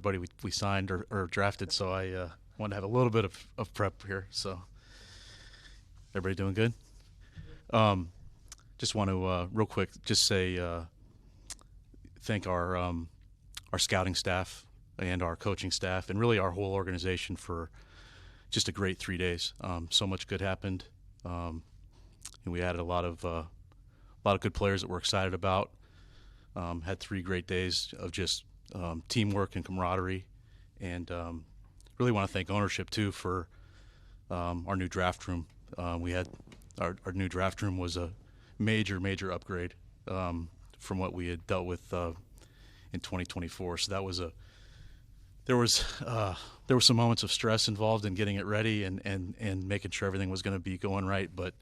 everybody we signed or drafted, so I wanted to have a little bit of prep here. So everybody doing good? Um, just want to real quick just say thank our scouting staff and our coaching staff and really our whole organization for just a great 3 days. So much good happened, and we added a lot of good players that we're excited about. Had 3 great days of just teamwork and camaraderie, and really want to thank ownership too for our new draft room. We had our new draft room was a major upgrade from what we had dealt with in 2024. So that was there was some moments of stress involved in getting it ready and making sure everything was going to be going right, but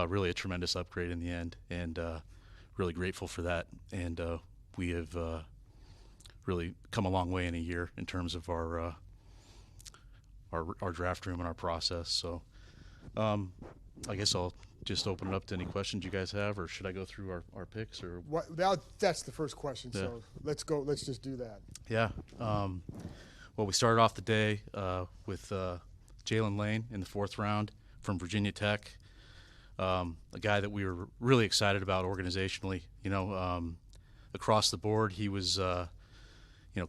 really a tremendous upgrade in the end, and really grateful for that. And we have really come a long way in a year in terms of our draft room and our process. So I guess I'll just open it up to any questions you guys have, or should I go through our picks? Or That's the first question, Yeah. so let's go. Let's just do that. Yeah. Well, we started off the day with Jaylin Lane in the 4th round from Virginia Tech, a guy that we were really excited about organizationally. Across the board, he was,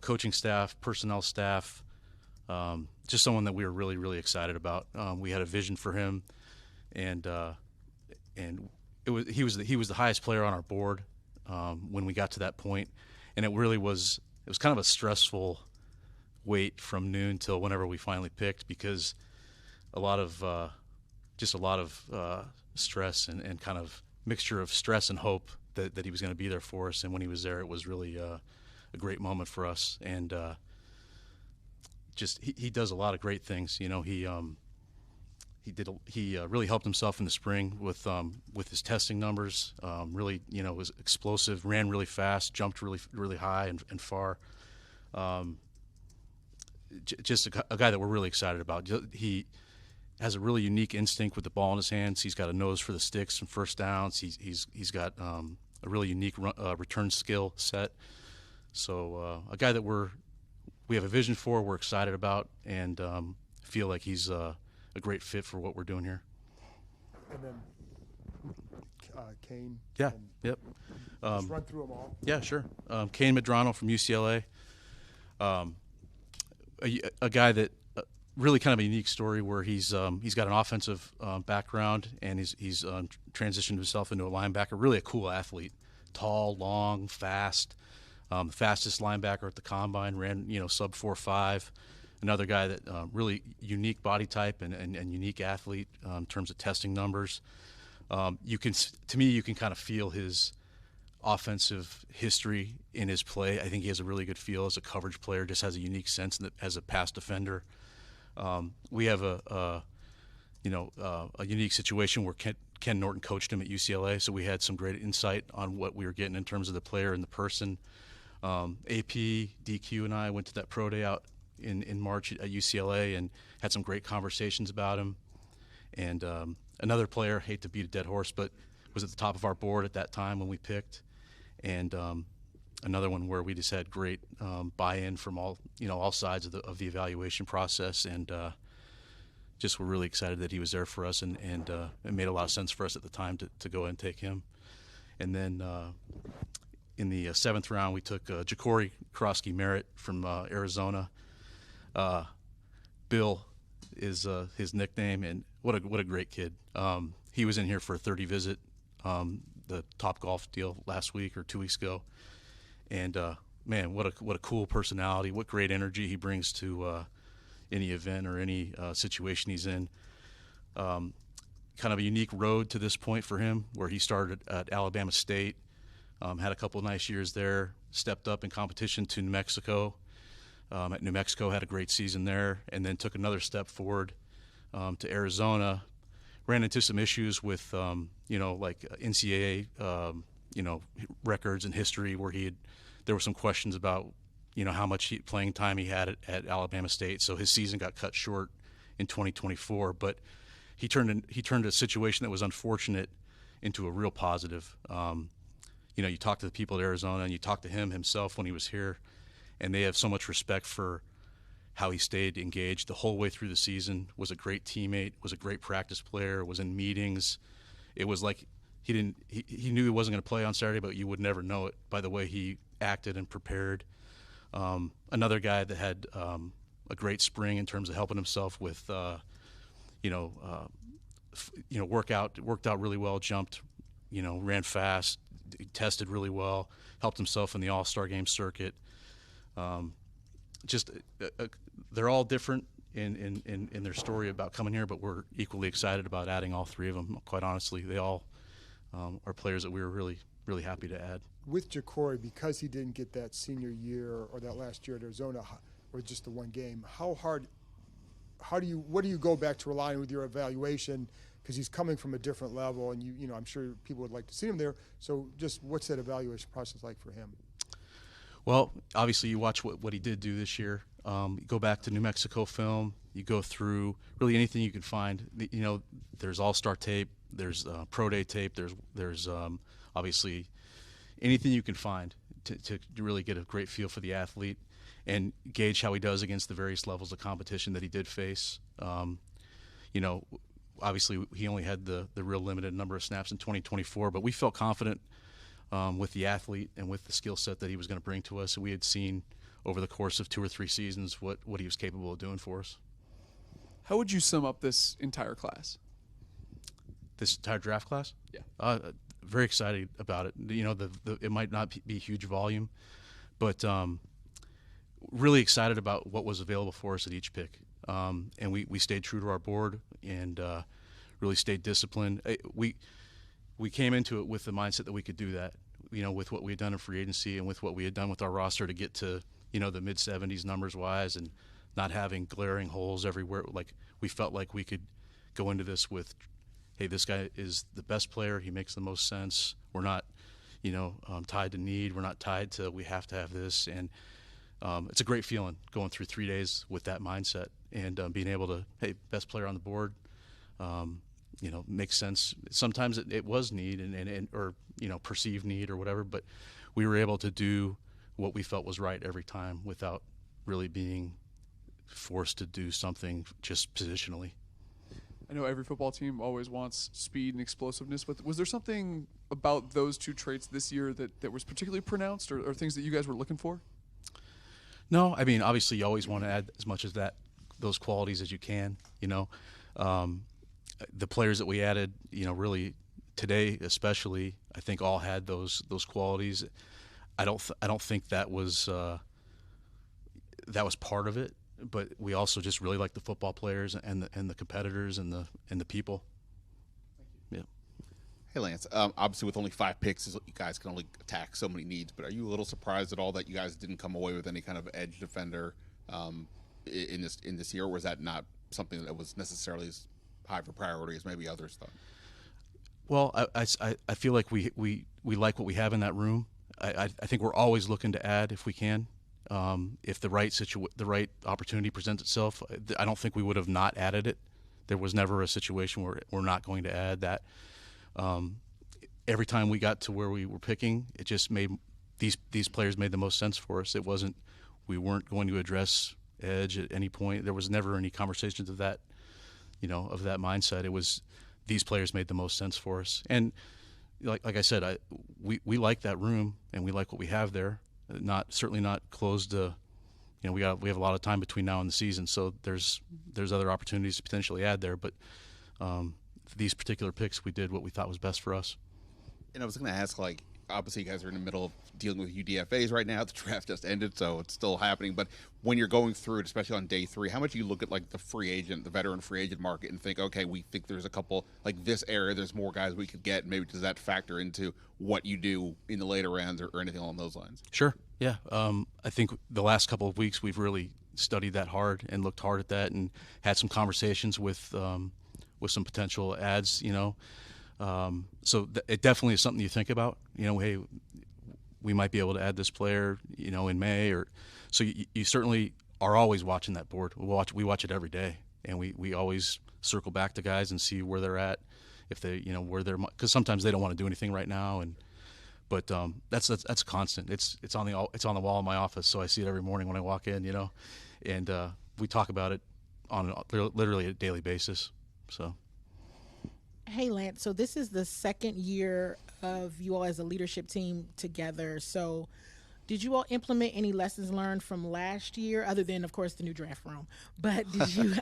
coaching staff, personnel staff, just someone that we were really excited about. We had a vision for him, and he was the highest player on our board when we got to that point, and it was kind of a stressful wait from noon till whenever we finally picked, because a lot of stress and kind of mixture of stress and hope that he was going to be there for us. And when he was there, it was really a great moment for us. And he does a lot of great things. He really helped himself in the spring with his testing numbers. Really, was explosive, ran really fast, jumped really high and far. Just a guy that we're really excited about. He has a really unique instinct with the ball in his hands. He's got a nose for the sticks and first downs. He's got a really unique return skill set. So a guy that we have a vision for, we're excited about, and feel like he's a great fit for what we're doing here. And then Kane. Yeah. Yep. Just run through them all. Yeah, sure. Kane Medrano from UCLA. A guy that really kind of a unique story where he's got an offensive background, and he's transitioned himself into a linebacker. Really a cool athlete, tall, long, fast. The fastest linebacker at the combine, ran sub 4.5. Another guy that really unique body type and unique athlete in terms of testing numbers. You can kind of feel his offensive history in his play. I think he has a really good feel as a coverage player. Just has a unique sense as a pass defender. We have a unique situation where Ken Norton coached him at UCLA, so we had some great insight on what we were getting in terms of the player and the person. AP, DQ, and I went to that pro day out in March at UCLA and had some great conversations about him. And another player, hate to beat a dead horse, but was at the top of our board at that time when we picked. And another one where we just had great buy-in from all sides of the evaluation process, and just were really excited that he was there for us, and it made a lot of sense for us at the time to go ahead and take him. And then in the 7th round, we took Ja'Cory Krosky Merritt from Arizona. Bill is his nickname, and what a great kid. He was in here for a 30 visit, the Top Golf deal last week or 2 weeks ago. And man, what a cool personality! What great energy he brings to any event or any situation he's in. Kind of a unique road to this point for him, where he started at Alabama State, had a couple of nice years there, stepped up in competition to New Mexico. At New Mexico, had a great season there, and then took another step forward to Arizona. Ran into some issues with like NCAA records and history, where there were some questions about how much playing time he had at Alabama State. So his season got cut short in 2024. But he turned a situation that was unfortunate into a real positive. You talk to the people at Arizona, and you talk to him himself when he was here, and they have so much respect for how he stayed engaged the whole way through the season, was a great teammate, was a great practice player, was in meetings. It was like he knew he wasn't going to play on Saturday, but you would never know it by the way he acted and prepared. Another guy that had a great spring in terms of helping himself with, worked out really well, jumped, ran fast, tested really well, helped himself in the All-Star game circuit. They're all different in their story about coming here, but we're equally excited about adding all three of them. Quite honestly, they all are players that we were really, really happy to add. With Jacory, because he didn't get that senior year or that last year at Arizona, or just the one game, what do you go back to relying with your evaluation? Because he's coming from a different level, and I'm sure people would like to see him there. So, just what's that evaluation process like for him? Well, obviously, you watch what he did do this year. You go back to New Mexico film. You go through really anything you can find. There's All-Star tape. There's Pro Day tape. There's obviously anything you can find to really get a great feel for the athlete and gauge how he does against the various levels of competition that he did face. Obviously, he only had the real limited number of snaps in 2024, but we felt confident with the athlete and with the skill set that he was going to bring to us. We had seen over the course of 2 or 3 seasons what he was capable of doing for us. How would you sum up this entire class? This entire draft class? Yeah. Very excited about it. It might not be huge volume, but really excited about what was available for us at each pick. And we stayed true to our board and really stayed disciplined. We came into it with the mindset that we could do that, with what we had done in free agency and with what we had done with our roster to get to, the mid-70s numbers-wise and not having glaring holes everywhere. Like, we felt like we could go into this with, hey, this guy is the best player. He makes the most sense. We're not, tied to need. We're not tied to we have to have this. And it's a great feeling going through 3 days with that mindset and being able to, hey, best player on the board, makes sense. Sometimes it was need or perceived need or whatever, but we were able to do what we felt was right every time without really being forced to do something just positionally. I know every football team always wants speed and explosiveness, but was there something about those two traits this year that was particularly pronounced or things that you guys were looking for? No, I mean, obviously you always want to add as much as those qualities as you can, The players that we added, really today especially, I think all had those qualities. I don't think that was part of it, but we also just really like the football players and the competitors and the people. Yeah. Hey Lance, obviously with only 5 picks, you guys can only attack so many needs. But are you a little surprised at all that you guys didn't come away with any kind of edge defender in this year, or was that not something that was necessarily as high for priority as maybe others thought? Well, I feel like we like what we have in that room. I think we're always looking to add if we can. If the right opportunity presents itself, I don't think we would have not added it. There was never a situation where we're not going to add that. Every time we got to where we were picking, it just made these players made the most sense for us. We weren't going to address edge at any point. There was never any conversations of that, of that mindset. It was these players made the most sense for us. And like I said, we like that room and we like what we have there. Certainly not closed to, we have a lot of time between now and the season, so there's other opportunities to potentially add there. But these particular picks, we did what we thought was best for us. And I was going to ask, obviously you guys are in the middle of dealing with UDFAs right now. The draft just ended, so it's still happening. But when you're going through it, especially on day 3, how much do you look at the veteran free agent market and think, okay, we think there's a couple, this area, there's more guys we could get, and maybe does that factor into what you do in the later rounds or anything along those lines? Sure, yeah. I think the last couple of weeks we've really studied that hard and looked hard at that and had some conversations with some potential ads, So it definitely is something you think about. Hey, we might be able to add this player, in May, or so you certainly are always watching that board. We watch it every day, and we always circle back to guys and see where they're at, if they, because sometimes they don't want to do anything right now, But that's constant. It's on the wall in my office, so I see it every morning when I walk in, and we talk about it on literally a daily basis. So. Hey, Lance, so this is the second year of you all as a leadership team together. So did you all implement any lessons learned from last year, other than, of course, the new draft room? But did you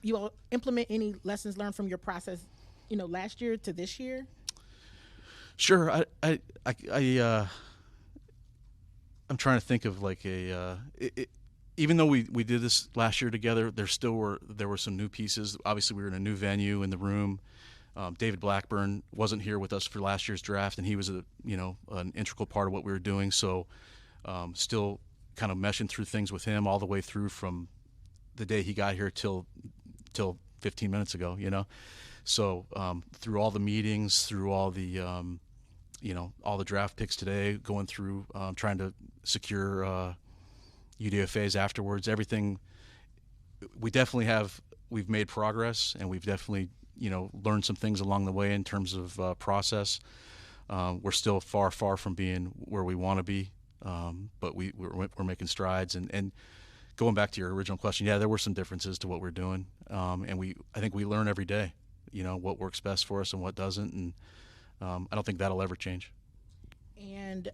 you all implement any lessons learned from your process, last year to this year? Sure. I'm trying to think of like even though we did this last year together, there were some new pieces. Obviously, we were in a new venue in the room. David Blackburn wasn't here with us for last year's draft, and he was an integral part of what we were doing. So, still kind of meshing through things with him all the way through from the day he got here till 15 minutes ago. So through all the meetings, through all the all the draft picks today, going through trying to secure UDFAs afterwards, everything. We've made progress, and we've definitely learned some things along the way in terms of process. We're still far from being where we want to be, but we're making strides. And going back to your original question, yeah, there were some differences to what we're doing, and I think we learn every day, what works best for us and what doesn't, and I don't think that'll ever change. And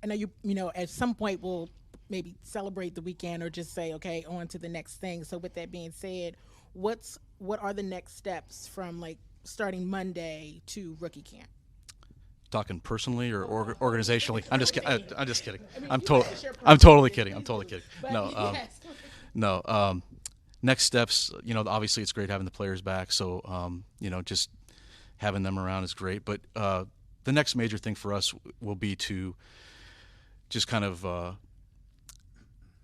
I know at some point we'll maybe celebrate the weekend or just say, okay, on to the next thing. So with that being said, what are the next steps from like starting Monday to rookie camp? Talking personally or organizationally? I'm just kidding. I'm totally kidding. No. Next steps. Obviously it's great having the players back. So just having them around is great. But the next major thing for us will be to just kind of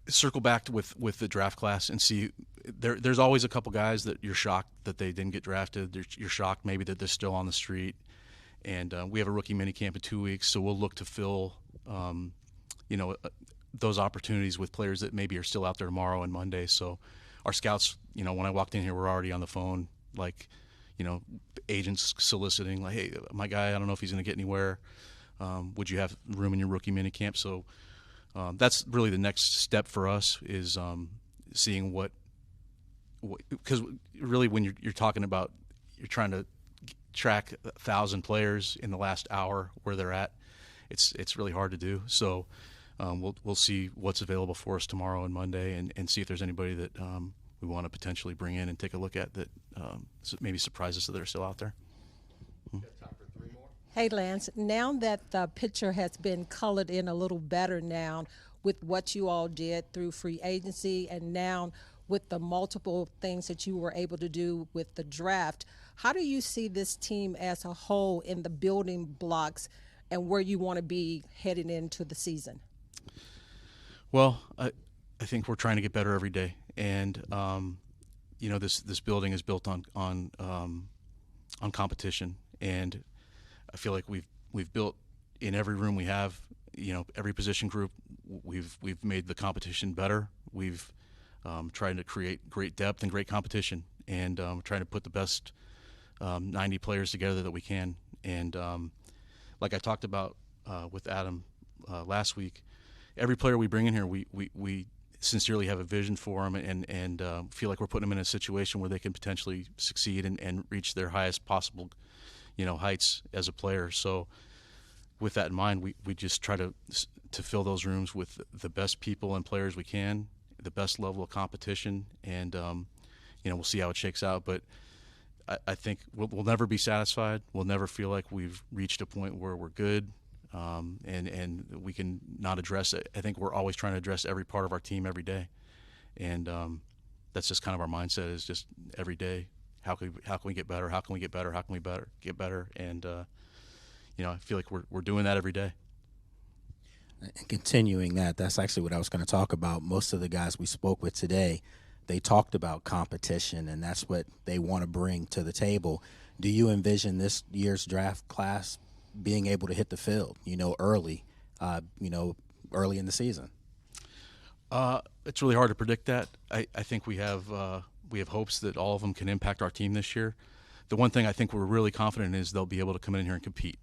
circle back with the draft class and see. There's always a couple guys that you're shocked that they didn't get drafted. You're shocked maybe that they're still on the street. And we have a rookie minicamp in 2 weeks, so we'll look to fill, those opportunities with players that maybe are still out there tomorrow and Monday. So our scouts, when I walked in here, we're already on the phone, like, agents soliciting, like, hey, my guy, I don't know if he's going to get anywhere. Would you have room in your rookie minicamp? So that's really the next step for us is seeing what because really when you're talking about you're trying to track 1,000 players in the last hour where they're at, it's really hard to do. So we'll see what's available for us tomorrow and Monday, and see if there's anybody that we want to potentially bring in and take a look at that maybe surprise us that they're still out there. Hey, Lance, now that the picture has been colored in a little better now with what you all did through free agency and now with the multiple things that you were able to do with the draft, how do you see this team as a whole in the building blocks and where you want to be heading into the season? Well, I think we're trying to get better every day, and this building is built on competition, and I feel like we've built in every room we have, every position group. We've made the competition better. We've tried to create great depth and great competition, and trying to put the best 90 players together that we can. And like I talked about with Adam last week, every player we bring in here, we sincerely have a vision for them, and feel like we're putting them in a situation where they can potentially succeed and reach their highest possible heights as a player. So with that in mind, we just try to fill those rooms with the best people and players we can, the best level of competition, and we'll see how it shakes out. But I think we'll never be satisfied. We'll never feel like we've reached a point where we're good, and we can not address it. I think we're always trying to address every part of our team every day, and that's just kind of our mindset, is just every day. How can we get better? How can we get better? How can we get better? And I feel like we're doing that every day. And continuing that's actually what I was going to talk about. Most of the guys we spoke with today, they talked about competition, and that's what they want to bring to the table. Do you envision this year's draft class being able to hit the field, early in the season? It's really hard to predict that. I think we have hopes that all of them can impact our team this year. The one thing I think we're really confident in is they'll be able to come in here and compete.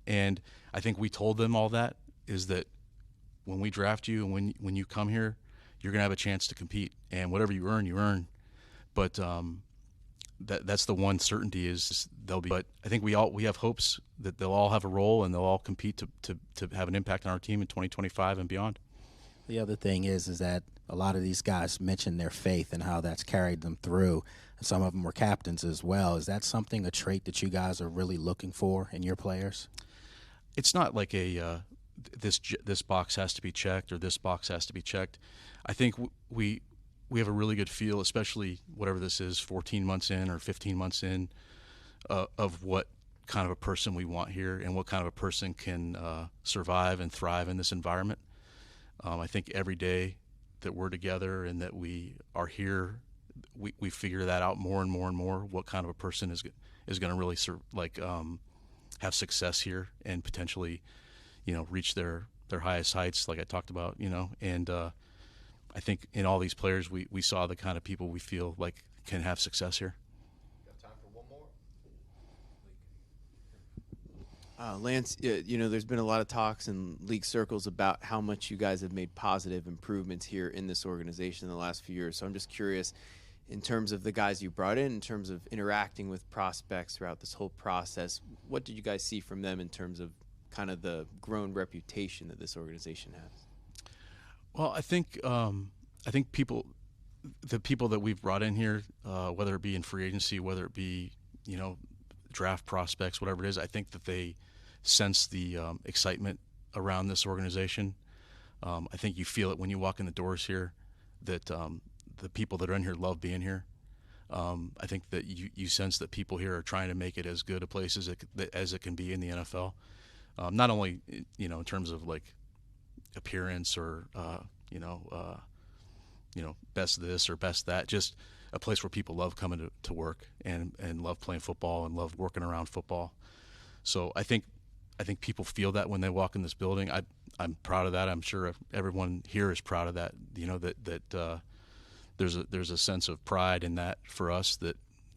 And I think we told them all that, is that when we draft you and when you come here, you're going to have a chance to compete. And whatever you earn. But that's the one certainty is they'll be. But I think we have hopes that they'll all have a role and they'll all compete to have an impact on our team in 2025 and beyond. The other thing is that a lot of these guys mentioned their faith and how that's carried them through. And some of them were captains as well. Is that a trait that you guys are really looking for in your players? It's not like this box has to be checked or this box has to be checked. I think we have a really good feel, especially whatever this is, 14 months in or 15 months in, of what kind of a person we want here and what kind of a person can survive and thrive in this environment. I think every day that we're together and that we are here, we figure that out more and more and more, what kind of a person is going to really have success here and potentially, reach their highest heights, like I talked about, and I think in all these players, we saw the kind of people we feel like can have success here. Got time for one more? Lance, there's been a lot of talks in league circles about how much you guys have made positive improvements here in this organization in the last few years. So I'm just curious, in terms of the guys you brought in terms of interacting with prospects throughout this whole process, what did you guys see from them in terms of kind of the grown reputation that this organization has? Well, I think the people that we've brought in here, whether it be in free agency, whether it be draft prospects, whatever it is, I think that they sense the excitement around this organization. I think you feel it when you walk in the doors here that the people that are in here love being here. I think that you sense that people here are trying to make it as good a place as it can be in the NFL. Not only in terms of like appearance or best this or best that, just a place where people love coming to work and love playing football and love working around football. So I think people feel that when they walk in this building. I'm proud of that. I'm sure everyone here is proud of that. That there's a sense of pride in that for us that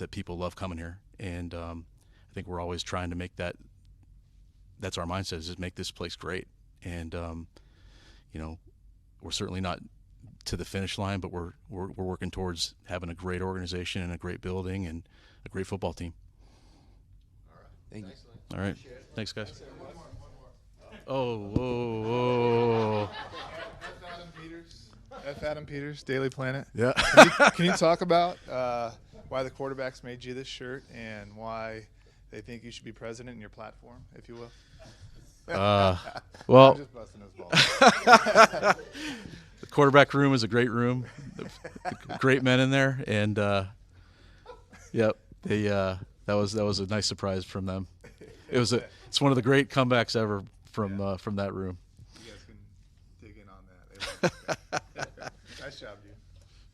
people love coming here, and I think we're always trying to make that. That's our mindset, is just make this place great. And we're certainly not to the finish line, but we're working towards having a great organization and a great building and a great football team. All right. Thank you. All right. Thanks, guys. Oh. F. Adam Peters, Daily Planet. Yeah. Can you talk about why the quarterbacks made you this shirt and why they think you should be president in your platform, if you will? Well, I'm just busting his balls. the quarterback room is a great room. Great men in there, and yep, that was a nice surprise from them. It's one of the great comebacks ever from that room. You guys can dig in on that. Nice job, dude.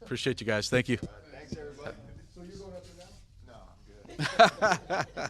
Appreciate you guys. Thank you. Thanks, everybody. So you're going up and down? No, I'm good.